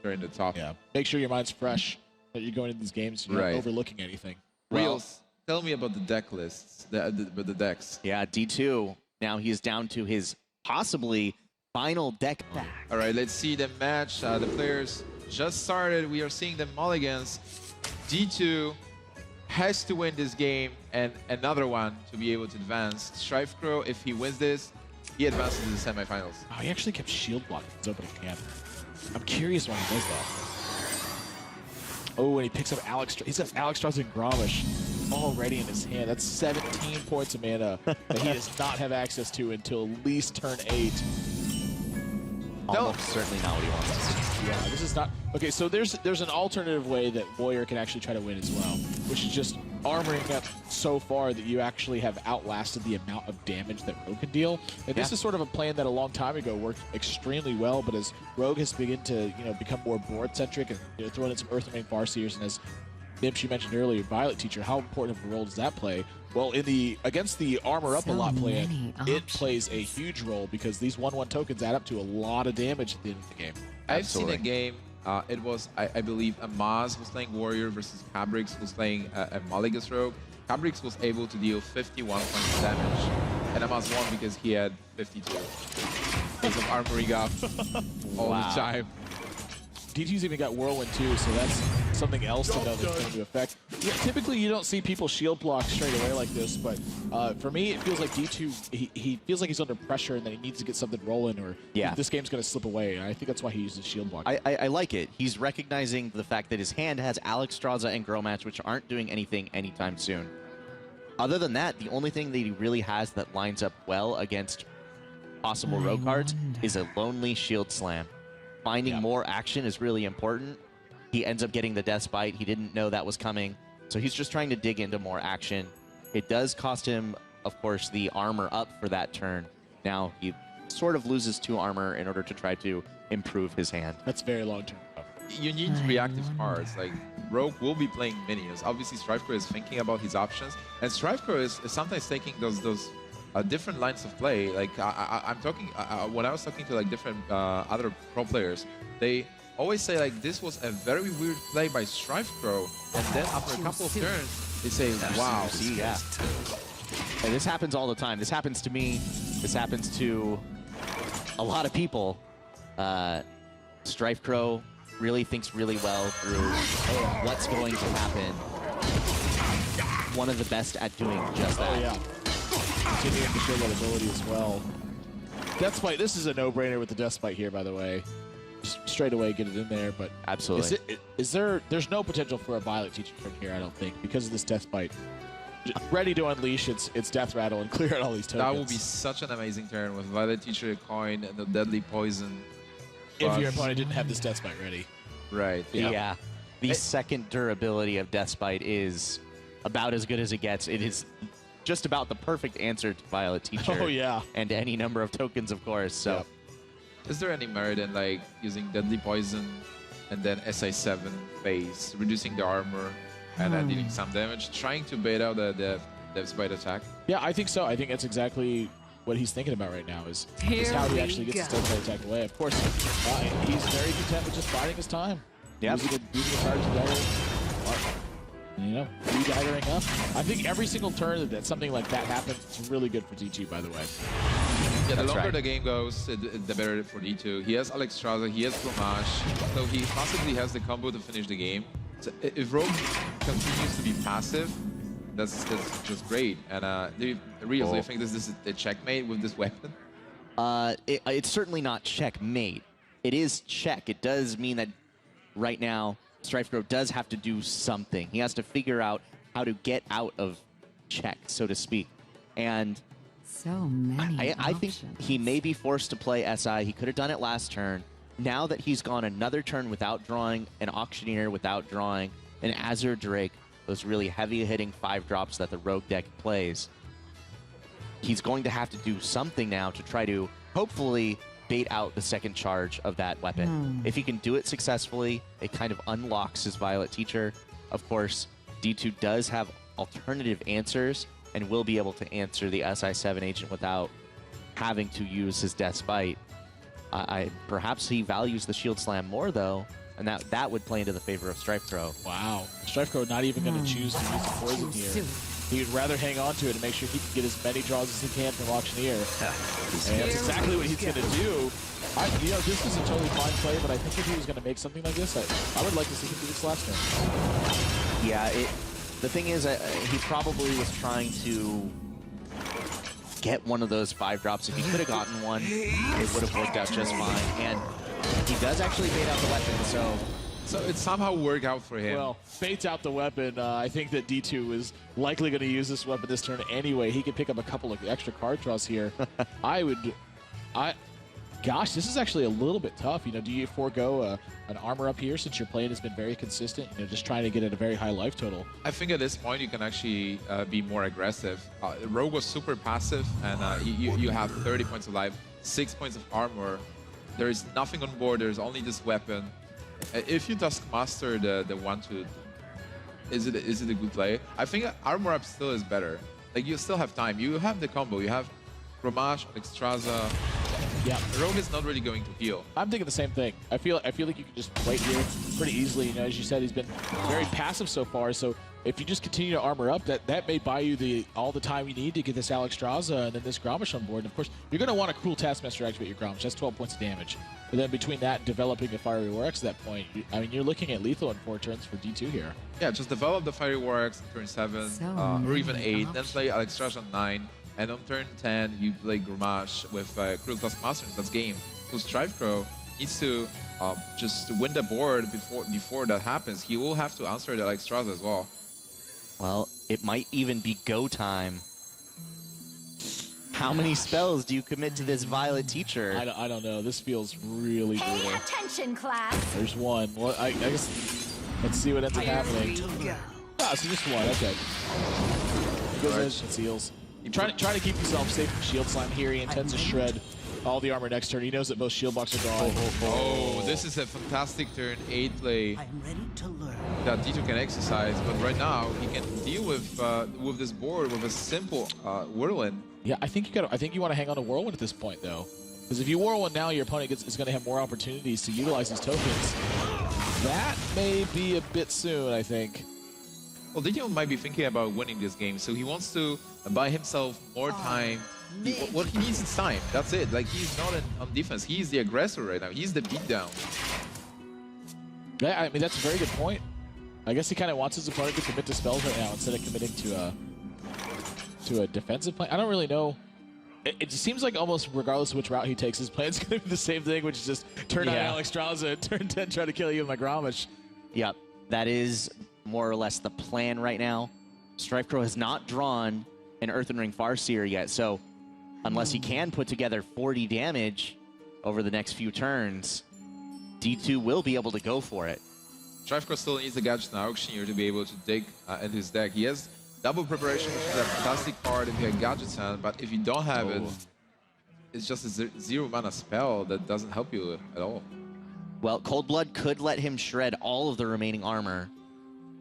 in the top. Yeah. Make sure your mind's fresh that you're going into these games. You're not overlooking anything. Reels, tell me about the deck lists, the decks. Yeah, D2. Now he's down to his possibly final deck back. All right, let's see the match. The players just started. We are seeing the mulligans. D2 has to win this game and another one to be able to advance. Strifecro, if he wins this, he advances to the semifinals. Oh, he actually kept shield blocking his opening hand. I'm curious why he does that. Oh, and he picks up Alex. He's got Alexstrasza and Grommash already in his hand. That's 17 points of mana that he does not have access to until at least turn 8. Almost certainly not what he wants to see. Yeah, this is not... Okay, so there's an alternative way that Warrior can actually try to win as well, which is just armoring up so far that you actually have outlasted the amount of damage that Rogue can deal. And this is sort of a plan that a long time ago worked extremely well, but as Rogue has begun to, you know, become more board-centric and, you know, throwing in some Earth Domain Farseers, and as Nimsh, you mentioned earlier, Violet Teacher, how important of a role does that play? Well, in the against the armor up a lot plan, it plays a huge role because these 1/1 tokens add up to a lot of damage at the end of the game. I've seen a game. It was, I believe, Amaz was playing Warrior versus Cabrix was playing a Mulligan's Rogue. Cabrix was able to deal 51 points of damage, and Amaz won because he had 52 because of armoring up all the time. DT's even got Whirlwind too, so that's something else to know that's going to affect. Yeah, typically you don't see people shield block straight away like this, but for me it feels like D2, he feels like he's under pressure and that he needs to get something rolling or this game's going to slip away, and I think that's why he uses shield block. I like it. He's recognizing the fact that his hand has Alexstrasza and Grommash, which aren't doing anything anytime soon. Other than that, the only thing that he really has that lines up well against possible rogue cards is a lonely shield slam. Finding more action is really important. He ends up getting the Death Bite. He didn't know that was coming, so he's just trying to dig into more action. It does cost him, of course, the armor up for that turn. Now he sort of loses 2 armor in order to try to improve his hand. That's very long term. You need reactive cards. Like, Rogue will be playing minions. Obviously, Strifecro is thinking about his options, and Strifecro is sometimes taking those different lines of play. Like I'm talking when I was talking to like different other pro players, they always say like this was a very weird play by Strifecro, and then after a couple of turns, they say, "Wow, yeah." And this happens all the time. This happens to me. This happens to a lot of people. Strifecro really thinks really well through what's going to happen. One of the best at doing just that. Oh, yeah. Continuing to show that ability as well. Death Spite, this is a no-brainer with the Death Spite here, by the way. Just straight away get it in there, but absolutely. There's no potential for a Violet Teacher from here, I don't think, because of this Death Spite. Ready to unleash its Death Rattle and clear out all these tokens. That would be such an amazing turn with Violet Teacher, a coin, and the Deadly Poison. If your opponent didn't have this Death Spite ready. Right. Yeah. The second durability of Death Spite is about as good as it gets. It is just about the perfect answer to Violet Teacher. Oh, yeah. And any number of tokens, of course. So, is there any merit in like using Deadly Poison and then SI7 phase, reducing the armor and then dealing some damage, trying to bait out the Death Spite attack? Yeah, I think so. I think that's exactly what he's thinking about right now is how he actually gets his Death Spite attack away. Of course, he's very content with just biding his time. Using a card together. You know, re-daggering up. I think every single turn that something like that happens, it's really good for D2, by the way. Yeah, the longer the game goes, the better for D2. He has Alexstrasza, he has Grommash, so he possibly has the combo to finish the game. So if Rogue continues to be passive, that's just great. And Rios, do you think this is a checkmate with this weapon? It's certainly not checkmate. It is check. It does mean that right now, Strifecro does have to do something. He has to figure out how to get out of check, so to speak. And so many I think he may be forced to play SI. He could have done it last turn. Now that he's gone another turn without drawing an Auctioneer, without drawing an Azure Drake, those really heavy-hitting 5-drops that the Rogue deck plays, he's going to have to do something now to try to hopefully bait out the second charge of that weapon. If he can do it successfully, it kind of unlocks his Violet Teacher. Of course, D2 does have alternative answers and will be able to answer the SI7 agent without having to use his Death Spite. Perhaps he values the Shield Slam more, though, and that would play into the favor of Strifecro. Wow. Strifecro not even going to choose to use the poison here. He would rather hang on to it and make sure he can get as many draws as he can from Auctioneer. And that's exactly what he's going to do. This is a totally fine play, but I think if he was going to make something like this, I would like to see him do this last turn. Yeah, the thing is, he probably was trying to get one of those 5-drops. If he could have gotten one, it would have worked out just fine. And he does actually bait out the weapon, So it somehow worked out for him. Well, baits out the weapon. I think that D2 is likely going to use this weapon this turn anyway. He could pick up a couple of extra card draws here. Gosh, this is actually a little bit tough. Do you forego an armor up here since your play has been very consistent? Just trying to get at a very high life total. I think at this point you can actually be more aggressive. Rogue was super passive, and you have 30 points of life, 6 points of armor. There is nothing on board. There's only this weapon. If you Taskmaster the 1-2, is it a good play? I think armor up still is better. Like, you still have time. You have the combo. You have Grommash, Extraza. Yeah, Rogue is not really going to heal. I'm thinking the same thing. I feel like you can just wait here pretty easily. As you said, he's been very passive so far. So if you just continue to armor up, that may buy you all the time you need to get this Alexstrasza and then this Grommash on board. And of course, you're going to want a Cruel Taskmaster to activate your Grommash. That's 12 points of damage. But then between that and developing a Fiery Works at that point, you're looking at lethal in 4 turns for D2 here. Yeah, just develop the Fiery Works in turn 7 or even 8, then play Alexstrasza on 9. And on turn 10, you play Grommash with Cruel Taskmaster. That's game. So Strifecro needs to just win the board before that happens. He will have to answer the Alexstrasza as well. well, it might even be go time. How many spells do you commit to this Violet Teacher? I don't know. This feels really brutal. Pay attention, class. There's one. Well, I guess let's see what ends up happening. Ah, so just one. Okay. He goes in and seals. Try to keep yourself safe from Shield Slam here. He intends to shred all the armor next turn. He knows that both shield blocks are gone. Oh, this is a fantastic turn 8 play I'm ready to learn. that D2 can exercise, but right now he can deal with this board with a simple Whirlwind. Yeah, I think you want to hang on to Whirlwind at this point, though, because if you Whirlwind now, your opponent is going to have more opportunities to utilize these tokens. That may be a bit soon, I think. Well, D2 might be thinking about winning this game, so he wants to buy himself more time. What he needs is time. That's it. Like, he's not on defense. He's the aggressor right now. He's the beatdown. Yeah, I mean, that's a very good point. I guess he kind of wants his opponent to commit to spells right now instead of committing to a defensive plan. I don't really know. It seems like almost regardless of which route he takes, his plan's going to be the same thing, which is just turn on Alexstrasza and turn 10, try to kill you with my Grommash. Yep, that is more or less the plan right now. Strifecro has not drawn an Earthen Ring Farseer yet, so unless he can put together 40 damage over the next few turns, D2 will be able to go for it. Strifecro still needs a gadget and Auctioneer to be able to dig in his deck. He has double preparation, which is a fantastic card if you have gadgets on, but if you don't have it, it's just a zero mana spell that doesn't help you at all. Well, Cold Blood could let him shred all of the remaining armor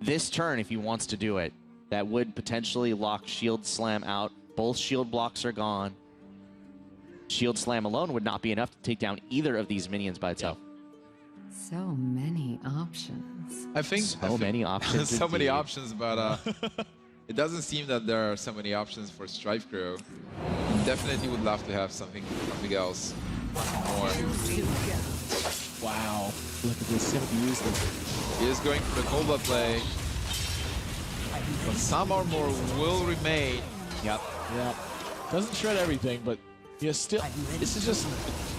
this turn if he wants to do it. That would potentially lock Shield Slam out. Both shield blocks are gone. Shield Slam alone would not be enough to take down either of these minions by itself. So many options. I think So many options. so many indeed. options, but it doesn't seem that there are so many options for Strifecro. Definitely would love to have something else more. Wow. Look at this, him use them. He is going for the Cobra play. But some armor will remain. Yep. Yeah. Doesn't shred everything, but yeah, still, this is just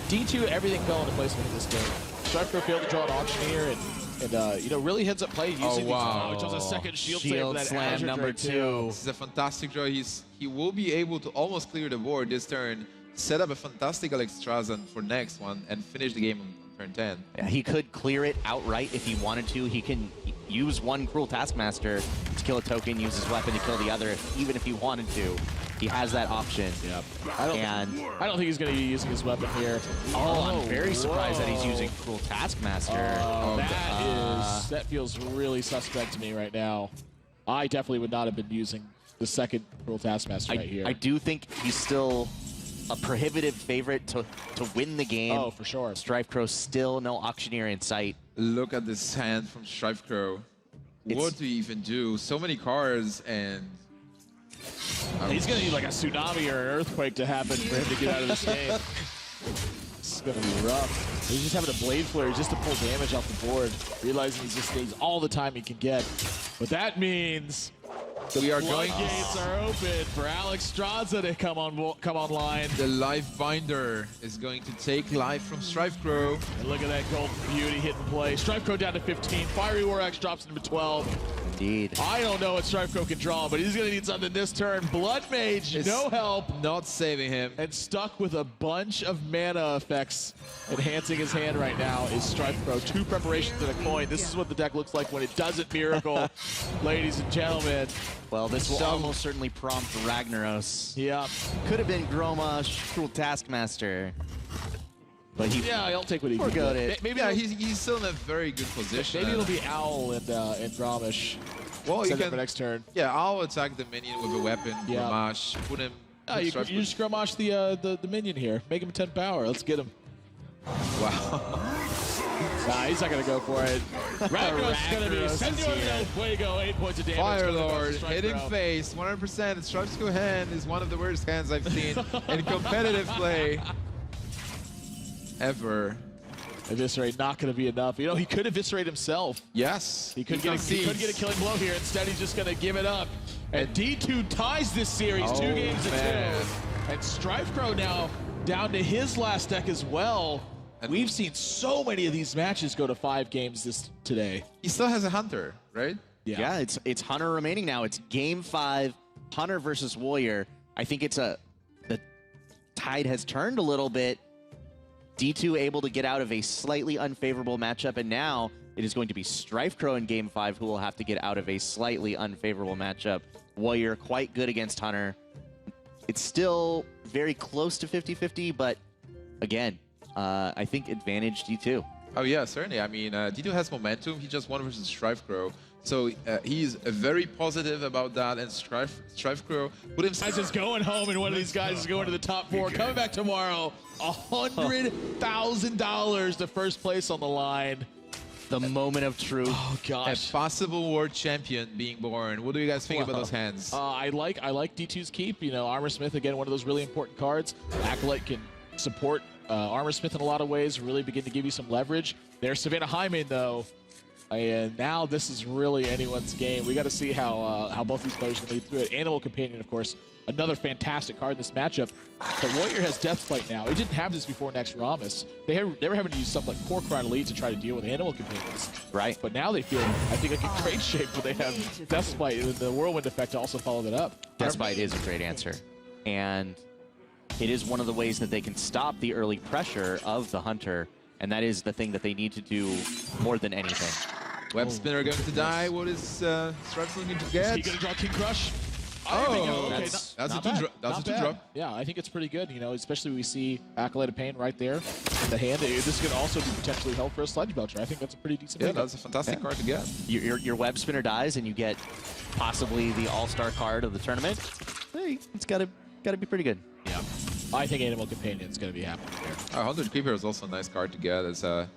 D2. Everything fell into place in this game. Strifecro failed to draw an auctioneer, and you know, really heads up play using wow. which was a second shield Shield save for that slam Azure number Drake 2. This is a fantastic draw. He will be able to almost clear the board this turn, set up a fantastic Alexstrasza for next one, and finish the game on turn 10. Yeah, he could clear it outright if he wanted to. He can use one Cruel Taskmaster to kill a token, use his weapon to kill the other, even if he wanted to. He has that option. Yep. I don't think he's going to be using his weapon here. Oh, I'm very surprised that he's using Cruel Taskmaster. That feels really suspect to me right now. I definitely would not have been using the second Cruel Taskmaster right here. I do think he's still a prohibitive favorite to win the game. Oh, for sure. Strifecro still no auctioneer in sight. Look at this hand from Strifecro. What do you even do? So many cards, and he's going to need like a tsunami or an earthquake to happen for him to get out of this game. It's going to be rough. He's just having a Blade Flare just to pull damage off the board, realizing he just needs all the time he can get. But that means we are going. Floodgates are open for Alexstrasza to come online. The Life Binder is going to take life from Strifecro. And look at that Golden Beauty hit and play. Strifecro down to 15. Fiery War Axe drops into 12. Indeed. I don't know what Strifecro can draw, but he's going to need something this turn. Blood Mage, no help. Not saving him. And stuck with a bunch of mana effects enhancing his hand right now is Strifecro. 2 preparations and a coin. This is what the deck looks like when it doesn't miracle, ladies and gentlemen. Well, this will almost certainly prompt Ragnaros. Yeah. Could have been Groma, Cruel Taskmaster. But he'll take what he can forgot get. it. Maybe he's still in a very good position. Maybe it'll be Owl and Gromish. Well, you Set it can for next turn. Yeah, I'll attack the minion with a weapon. Yeah. Gramash, put him. You just Gromash the minion here. Make him 10 power. Let's get him. Wow. Nah, he's not going to go for it. Ragnaros is going to be Senor del Fuego, 8 points of damage. Fire Lord, hitting face, 100%. Strifecro hand is one of the worst hands I've seen in competitive play ever. Eviscerate not going to be enough. You know, he could eviscerate himself. Yes. He could get a killing blow here. Instead, he's just going to give it up. And D2 ties this series 2 games to 2. And Strifecro now down to his last deck as well. We've seen so many of these matches go to 5 games today. He still has a Hunter, right? Yeah, it's Hunter remaining now. It's game 5, Hunter versus Warrior. I think the tide has turned a little bit. D2 able to get out of a slightly unfavorable matchup, and now it is going to be Strifecro in game 5 who will have to get out of a slightly unfavorable matchup. Warrior quite good against Hunter. It's still very close to 50-50, but again, I think advantage D2. Oh yeah, certainly. I mean, D2 has momentum. He just won versus Strifecro. So he's very positive about that, and Strifecro put himself... Guys is going home, and one of these guys is going to the top 4. Coming back tomorrow, $100,000 to first place on the line. The moment of truth. Oh gosh. A possible world champion being born. What do you guys think about those hands? I like D2's keep. You know, Armor Smith, again, one of those really important cards. Acolyte can support Armor Smith in a lot of ways, really begin to give you some leverage. There's Savannah Hyman, though. And now this is really anyone's game. We got to see how both these players can lead through it. Animal Companion, of course, another fantastic card in this matchup. But Warrior has Deathbite now. It didn't have this before next Ramus. They were having to use stuff like Core Elite to try to deal with Animal Companions. Right. But now they feel, I think, like in great shape where they have Deathbite and the Whirlwind effect to also follow that up. Deathbite is a great answer. And it is one of the ways that they can stop the early pressure of the Hunter. And that is the thing that they need to do more than anything. Web Spinner going to die. What is Strifecro going to get? Is he going to draw King Crush? Oh, okay, that's a not 2-drop. bad. That's Not a 2-drop. bad. Yeah, I think it's pretty good. You know, especially we see Acolyte of Pain right there in the hand. This could also be potentially help for a Sledge Belcher. I think that's a pretty decent. Yeah, pickup. that's a fantastic card to get. Your Web Spinner dies, and you get possibly the All-Star card of the tournament. Hey, it's got to be pretty good. Yeah, I think Animal Companion is going to be happening there. 100 Creeper is also a nice card to get. It's a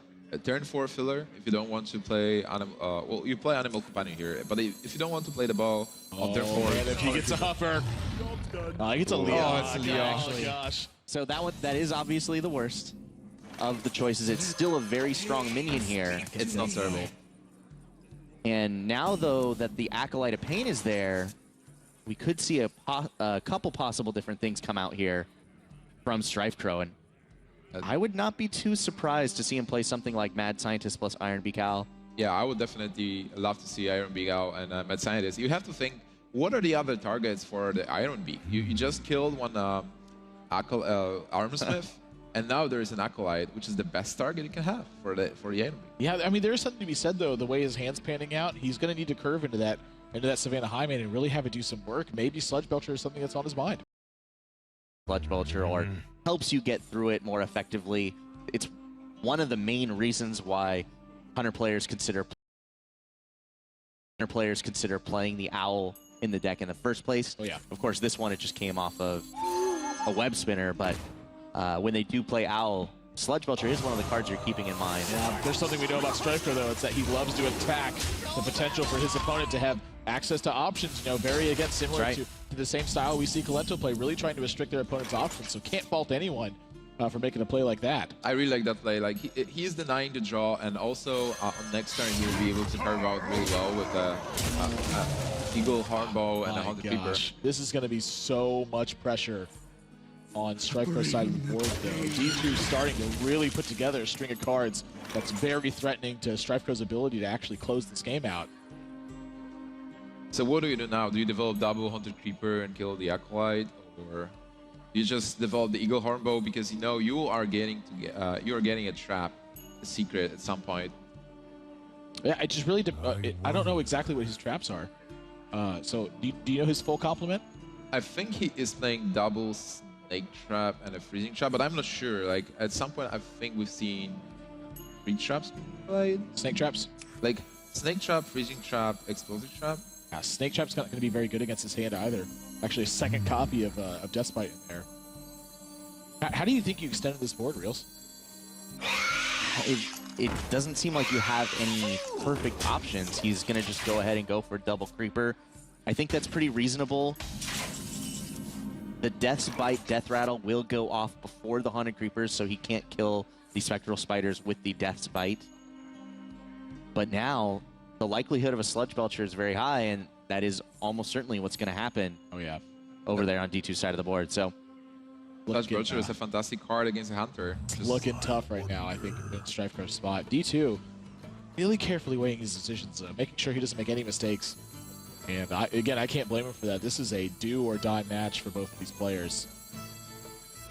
turn 4 filler if you don't want to play well, you play Animal Companion here, but if you don't want to play the ball on turn 4, and if he gets a Huffer, he gets a Leo. Oh, it's a Leo. Oh gosh. So that is obviously the worst. of the choices. It's still a very strong minion here. It's not serving. And now, though, that the Acolyte of Pain is there, we could see a couple possible different things come out here from Strifecro. And I would not be too surprised to see him play something like Mad Scientist plus Iron Beak Owl. Yeah, I would definitely love to see Iron Beak Owl and Mad Scientist. You have to think, what are the other targets for the Iron Beak? You just killed one Armsmith, and now there's an Acolyte, which is the best target you can have for the Iron Beak. Yeah, I mean, there is something to be said, though, the way his hand's panning out. He's going to need to curve into that Savannah Highmane and really have it do some work. Maybe Sludge Belcher is something that's on his mind. Sludge Belcher, or helps you get through it more effectively. It's one of the main reasons why Hunter players consider playing the Owl in the deck in the first place. Oh, yeah. Of course, this one, it just came off of a web spinner, but when they do play Owl, Sludge Belcher is one of the cards you're keeping in mind. Yeah, there's something we know about Strifecro, though. It's that he loves to attack. The potential for his opponent to have access to options, vary against similar to the same style we see Colento play, really trying to restrict their opponent's options. So can't fault anyone for making a play like that. I really like that play. Like he's denying the draw, and also on next turn he will be able to carve out really well with Eagle, Hornbow, and a Haunted Creeper. This is going to be so much pressure on Strifecro's side of the board, though. DTwo starting to really put together a string of cards that's very threatening to Strifecro's ability to actually close this game out. So what do you do now? Do you develop double Haunted Creeper and kill the Acolyte, or you just develop the Eagle Hornbow because you are getting a trap, a secret at some point? Yeah, I just really I don't know exactly what his traps are. So do you know his full complement? I think he is playing double Snake Trap and a Freezing Trap, but I'm not sure. Like at some point, I think we've seen 3 traps played. Snake traps? Like Snake Trap, Freezing Trap, Explosive Trap. Yeah, Snake Trap's not going to be very good against his hand either. Actually, a second copy of Deathbite in there. How do you think you extended this board, Reels? It doesn't seem like you have any perfect options. He's going to just go ahead and go for double Creeper. I think that's pretty reasonable. The Death's Bite, Death Rattle will go off before the Haunted Creepers, so he can't kill the Spectral Spiders with the Death's Bite. But now, the likelihood of a Sludge Belcher is very high, and that is almost certainly what's going to happen. Oh, yeah. Over there on D2's side of the board. So, Sludge Belcher is a fantastic card against a Hunter. Looking tough right now, I think, in Strifecro's spot. D2 really carefully weighing his decisions, making sure he doesn't make any mistakes. And again, I can't blame him for that. This is a do-or-die match for both of these players.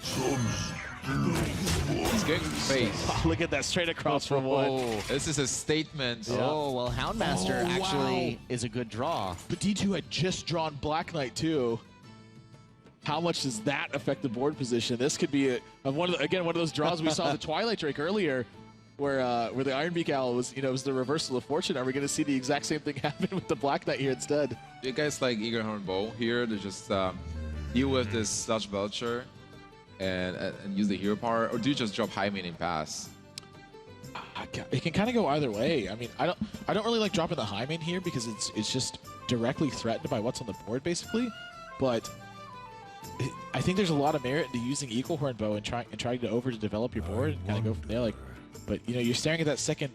He's going face. Oh, look at that, straight across from one. This is a statement. Yeah. Oh, well, Houndmaster actually is a good draw. But D2 had just drawn Black Knight, too. How much does that affect the board position? This could be one of those draws we saw in the Twilight Drake earlier, where the Iron Beak Owl was, was the reversal of fortune. Are we going to see the exact same thing happen with the Black Knight here instead? You guys like Eagle Hornbow here to just deal with this Sludge Belcher and use the hero power, or do you just drop Highmane and pass? It can kind of go either way. I mean, I don't really like dropping the Highmane here because it's just directly threatened by what's on the board basically, but I think there's a lot of merit into using Eagle Hornbow and trying to overdevelop your board and kind of go from there. But you're staring at that second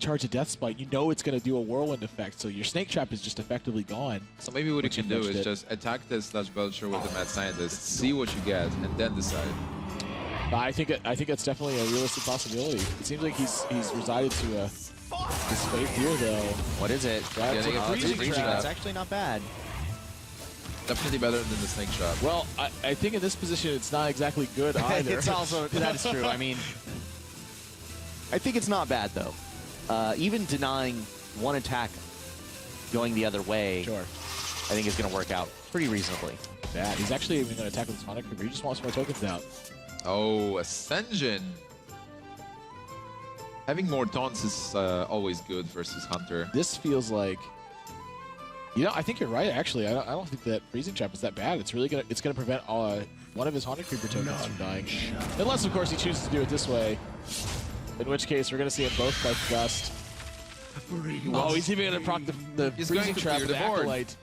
charge of Deathspite. You know it's going to do a whirlwind effect, so your Snake Trap is just effectively gone. So maybe what you can do is just attack the Sludge Belcher with the Mad Scientist, see what you get, and then decide. I think that's definitely a realistic possibility. It seems like he's resided to this fate here, though. What is it? It's a freezing trap. It's actually not bad. Definitely better than the Snake Trap. Well, I think in this position it's not exactly good either. It's also, that is true. I mean, I think it's not bad, though. Even denying one attack going the other way, sure, I think is going to work out pretty reasonably. Bad. He's actually even going to attack with his Haunted Creeper. He just wants more tokens out. Oh, Ascension. Having more taunts is always good versus Hunter. This feels like, I think you're right. Actually, I don't think that Freezing Trap is that bad. It's really it's gonna prevent one of his Haunted Creeper tokens from dying, unless of course he chooses to do it this way. In which case, we're gonna see them both by Gust. Oh, he's even gonna proc the He's Freezing going to Trap clear with the board. Acolyte.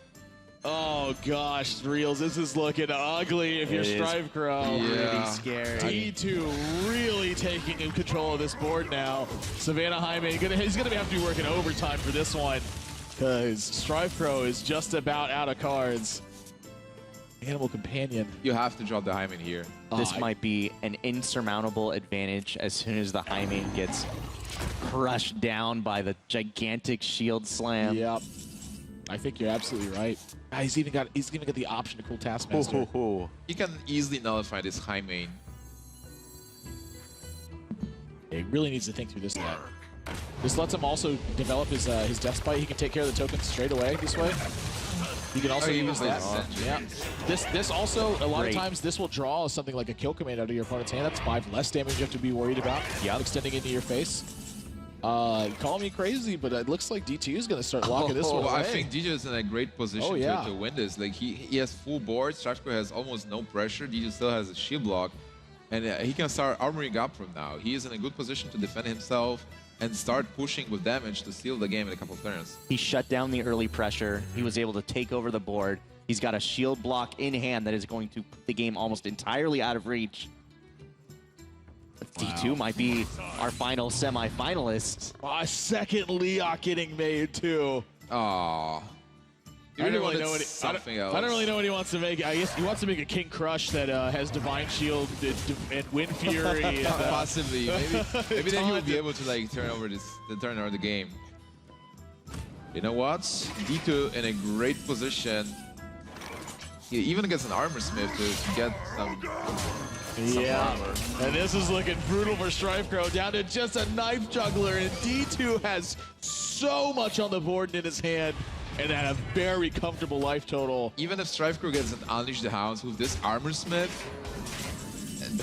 Oh gosh, Reels, this is looking ugly if you're Strifecro. Really scary. D2 really taking control of this board now. Savannah Jaime, he's gonna have to be working overtime for this one because Strifecro is just about out of cards. Animal Companion. You have to drop the Hymen here. This might be an insurmountable advantage as soon as the Jaime gets crushed down by the gigantic shield slam. Yep. I think you're absolutely right. He's even got the option to cool Taskmaster. He can easily nullify this Hymen. He really needs to think through this net. This lets him also develop his Death Spite. He can take care of the tokens straight away this way. He can also use that. Yeah. This also, a lot of times, this will draw something like a kill command out of your opponent's hand. That's 5 less damage you have to be worried about. Yeah. Extending into your face. Call me crazy, but it looks like D2 is going to start locking this one away. I think D2 is in a great position to win this. Like he has full board. Strifecro has almost no pressure. D2 still has a shield block, and he can start armoring up from now. He is in a good position to defend himself and start pushing with damage to seal the game in a couple of turns. He shut down the early pressure. He was able to take over the board. He's got a shield block in hand that is going to put the game almost entirely out of reach. D2 might be our final semi-finalist. A second Leok getting made too. Aww. I don't really know what he wants to make. I guess he wants to make a King Crush that has Divine Shield and Wind Fury. And, possibly. Maybe then he will be able to like turn over the game. You know what? D2 in a great position. He even gets an Armor Smith to get some armor. And this is looking brutal for Strifecro, down to just a Knife Juggler, and D2 has so much on the board in his hand. And at a very comfortable life total. Even if Strifecro gets an Unleash the Hounds with this Armor Smith.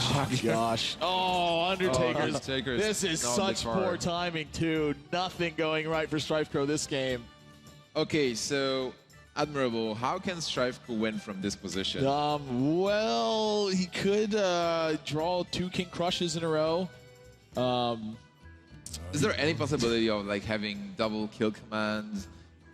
Oh gosh. Oh, Undertaker's. Undertaker's this is such poor timing too. Nothing going right for Strifecro this game. Okay, so Admirable, how can Strifecro win from this position? Well, he could draw 2 King Crushes in a row. Is there any possibility of like having double kill commands?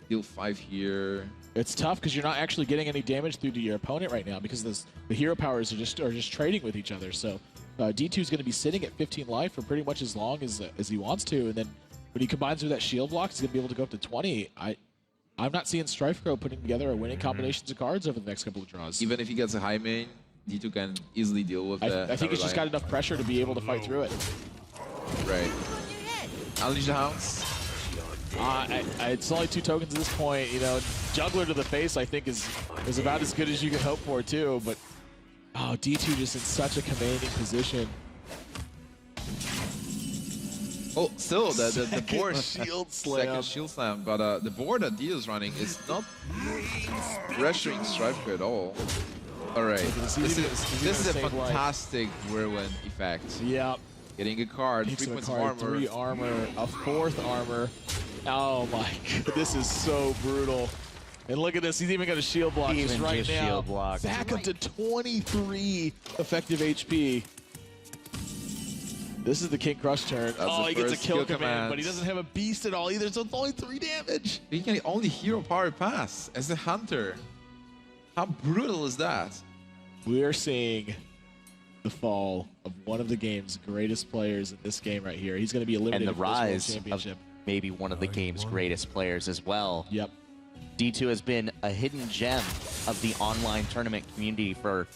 Deal 5 here. It's tough because you're not actually getting any damage through to your opponent right now because the hero powers are just trading with each other. So D2 is going to be sitting at 15 life for pretty much as long as he wants to, and then when he combines with that shield block, he's going to be able to go up to 20. I'm not seeing Strifecro putting together a winning combinations of cards over the next couple of draws. Even if he gets a high main, D2 can easily deal with that. I think it's just got enough pressure to be able to fight through it. Right. Unleash the Hounds. It's only 2 tokens at this point. You know, Juggler to the face, I think, is about as good as you can hope for, too. But, oh, D2 just in such a commanding position. Oh, still, the board. Shield slam. Second shield slam. But the board that D is running is not pressuring Strifecro at all. All right. This is a fantastic whirlwind effect. Yep. Getting a card, 3 points of armor. 3 armor, a 4th armor. Oh my god, this is so brutal. And look at this, he's even got a shield block just right now. Shield block. Back up to 23 effective HP. This is the King Crush turn. He gets a kill command, but he doesn't have a beast at all either, so it's only 3 damage. He can only hero power pass as a hunter. How brutal is that? We are seeing the fall of one of the game's greatest players in this game right here. He's going to be eliminated and the rise of maybe one of the game's greatest players as well. Yep. D2 has been a hidden gem of the online tournament community for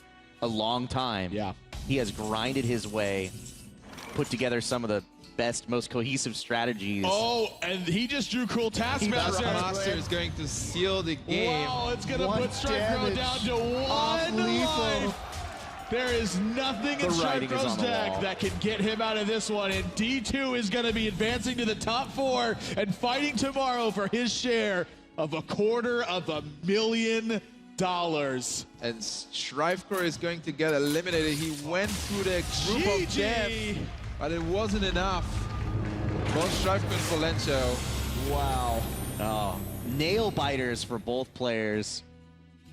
a long time. Yeah. He has grinded his way, put together some of the best, most cohesive strategies. Oh, and he just drew Cruel Taskmaster. Taskmaster is going to seal the game. Wow, it's going to put Strifecro down to 1 life. There is nothing in Strifecro's deck that can get him out of this one, and D2 is going to be advancing to the top 4 and fighting tomorrow for his share of $250,000. And Strifecro is going to get eliminated. He went through the group of death, but it wasn't enough. Both Strifecro and Polencho. Wow. Oh, nail biters for both players.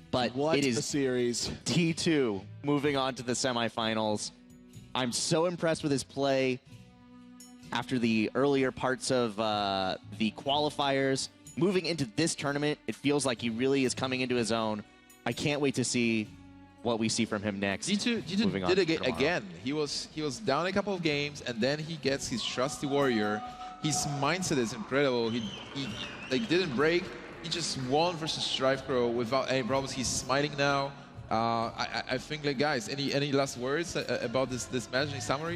But what it is a series. D2 moving on to the semifinals. I'm so impressed with his play after the earlier parts of the qualifiers. moving into this tournament, it feels like he really is coming into his own. I can't wait to see what we see from him next. DTwo did it again. He was down a couple of games, and then he gets his trusty warrior. His mindset is incredible. He like didn't break. He just won versus Strifecro without any problems. He's smiling now. I think, like, guys, any last words about this match in summary?